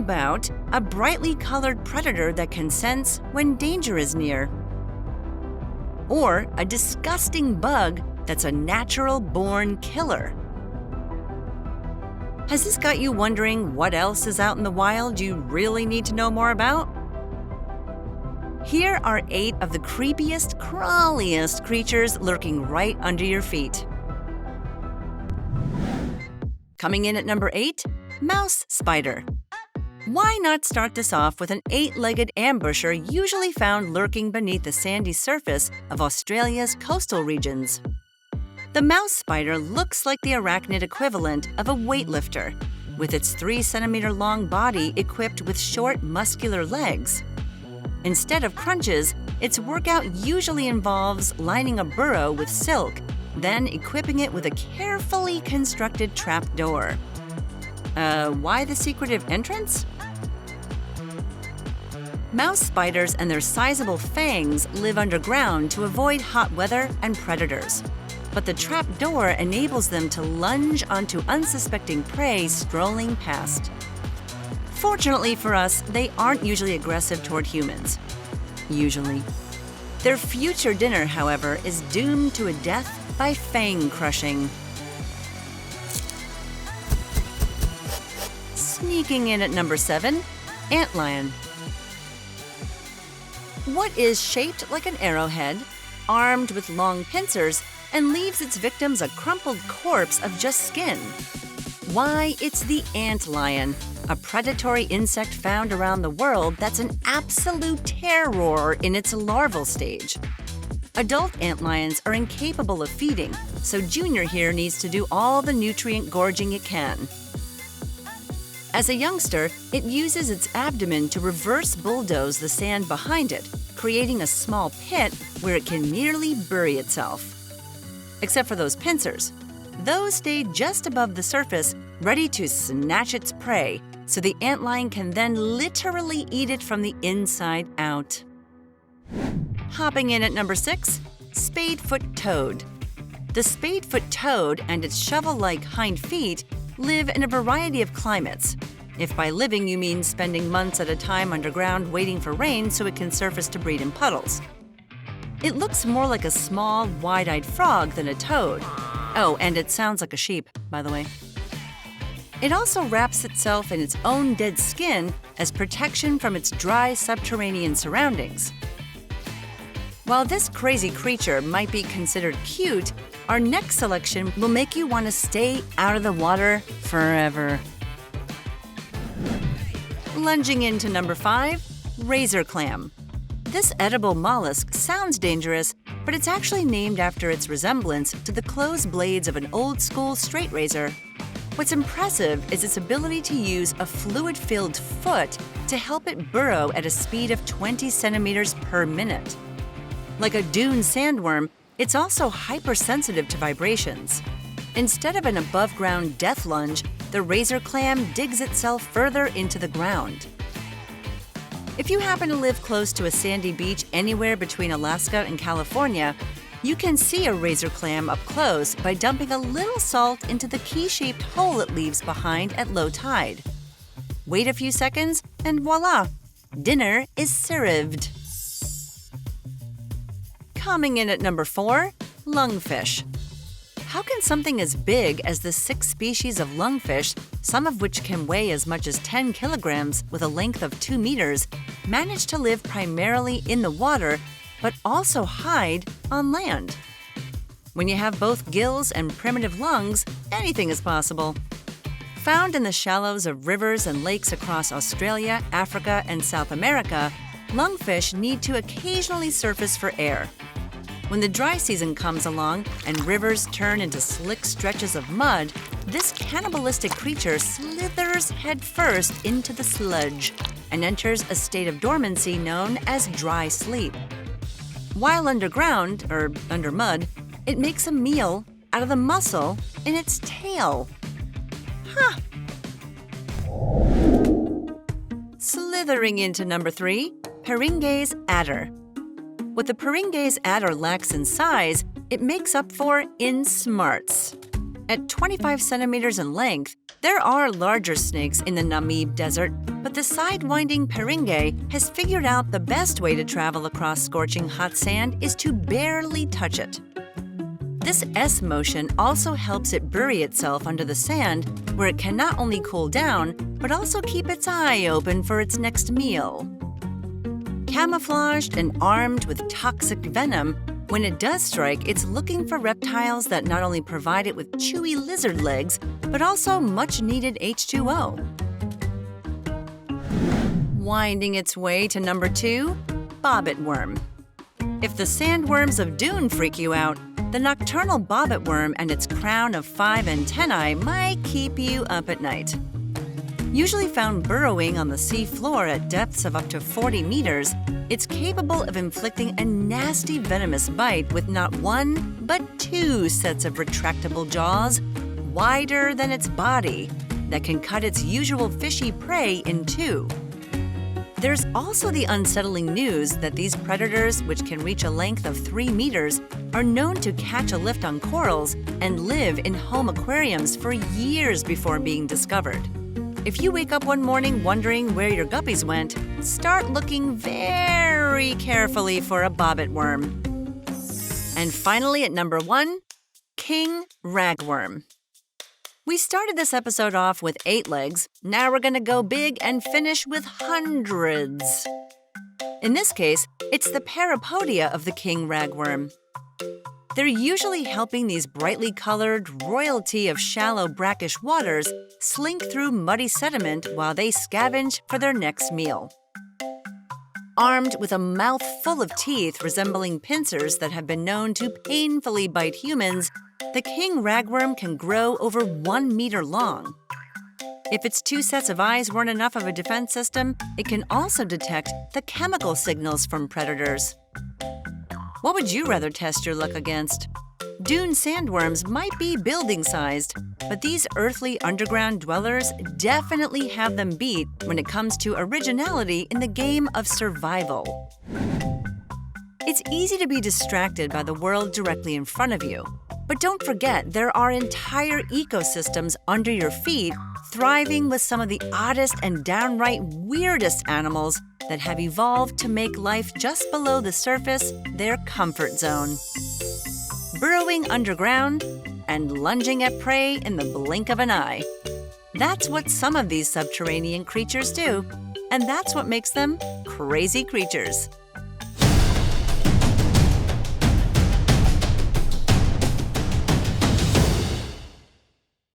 about a brightly colored predator that can sense when danger is near? Or a disgusting bug that's a natural-born killer? Has this got you wondering what else is out in the wild you really need to know more about? Here are 8 of the creepiest, crawliest creatures lurking right under your feet. Coming in at number 8, mouse spider. Why not start this off with an 8-legged ambusher usually found lurking beneath the sandy surface of Australia's coastal regions? The mouse spider looks like the arachnid equivalent of a weightlifter, with its 3-centimeter-long body equipped with short, muscular legs. Instead of crunches, its workout usually involves lining a burrow with silk, then equipping it with a carefully constructed trapdoor. Why the secretive entrance? Mouse spiders and their sizable fangs live underground to avoid hot weather and predators. But the trapdoor enables them to lunge onto unsuspecting prey strolling past. Fortunately for us, they aren't usually aggressive toward humans. Usually. Their future dinner, however, is doomed to a death by fang crushing. Sneaking in at number 7, Antlion. What is shaped like an arrowhead, armed with long pincers, and leaves its victims a crumpled corpse of just skin? Why, it's the antlion, a predatory insect found around the world that's an absolute terror in its larval stage. Adult antlions are incapable of feeding, so Junior here needs to do all the nutrient gorging it can. As a youngster, it uses its abdomen to reverse bulldoze the sand behind it, creating a small pit where it can nearly bury itself. Except for those pincers. Those stay just above the surface, ready to snatch its prey, so the antlion can then literally eat it from the inside out. Hopping in at number 6, Spadefoot Toad. The Spadefoot Toad and its shovel-like hind feet live in a variety of climates. If by living you mean spending months at a time underground waiting for rain so it can surface to breed in puddles. It looks more like a small, wide-eyed frog than a toad. Oh, and it sounds like a sheep, by the way. It also wraps itself in its own dead skin as protection from its dry subterranean surroundings. While this crazy creature might be considered cute, our next selection will make you want to stay out of the water forever. Lunging into number 5, Razor Clam. This edible mollusk sounds dangerous, but it's actually named after its resemblance to the closed blades of an old-school straight razor. What's impressive is its ability to use a fluid-filled foot to help it burrow at a speed of 20 centimeters per minute. Like a Dune Sandworm, it's also hypersensitive to vibrations. Instead of an above-ground death lunge, the razor clam digs itself further into the ground. If you happen to live close to a sandy beach anywhere between Alaska and California, you can see a razor clam up close by dumping a little salt into the key-shaped hole it leaves behind at low tide. Wait a few seconds, and voila! Dinner is served. Coming in at number 4, Lungfish. How can something as big as the 6 species of lungfish, some of which can weigh as much as 10 kilograms with a length of 2 meters, manage to live primarily in the water, but also hide on land? When you have both gills and primitive lungs, anything is possible. Found in the shallows of rivers and lakes across Australia, Africa, and South America, lungfish need to occasionally surface for air. When the dry season comes along and rivers turn into slick stretches of mud, this cannibalistic creature slithers headfirst into the sludge and enters a state of dormancy known as dry sleep. While underground, or under mud, it makes a meal out of the muscle in its tail. Huh. Slithering into number 3, Péringuey's adder. What the Péringuey's adder lacks in size, it makes up for in smarts. At 25 centimeters in length, there are larger snakes in the Namib Desert, but the side-winding Péringuey has figured out the best way to travel across scorching hot sand is to barely touch it. This S motion also helps it bury itself under the sand, where it can not only cool down, but also keep its eye open for its next meal. Camouflaged and armed with toxic venom, when it does strike, it's looking for reptiles that not only provide it with chewy lizard legs, but also much-needed H2O. Winding its way to number 2, Bobbit Worm. If the sandworms of Dune freak you out, the nocturnal Bobbit Worm and its crown of 5 antennae might keep you up at night. Usually found burrowing on the sea floor at depths of up to 40 meters, it's capable of inflicting a nasty venomous bite with not 1, but 2 sets of retractable jaws, wider than its body, that can cut its usual fishy prey in 2. There's also the unsettling news that these predators, which can reach a length of 3 meters, are known to catch a lift on corals and live in home aquariums for years before being discovered. If you wake up one morning wondering where your guppies went, start looking very carefully for a bobbit worm. And finally, at number 1, King Ragworm. We started this episode off with 8 legs. Now we're going to go big and finish with hundreds. In this case, it's the parapodia of the King Ragworm. They're usually helping these brightly colored royalty of shallow brackish waters slink through muddy sediment while they scavenge for their next meal. Armed with a mouth full of teeth resembling pincers that have been known to painfully bite humans, the King Ragworm can grow over 1 meter long. If its 2 sets of eyes weren't enough of a defense system, it can also detect the chemical signals from predators. What would you rather test your luck against? Dune Sandworms might be building-sized, but these earthly underground dwellers definitely have them beat when it comes to originality in the game of survival. It's easy to be distracted by the world directly in front of you, but don't forget there are entire ecosystems under your feet thriving with some of the oddest and downright weirdest animals that have evolved to make life just below the surface their comfort zone. Burrowing underground and lunging at prey in the blink of an eye. That's what some of these subterranean creatures do, and that's what makes them crazy creatures.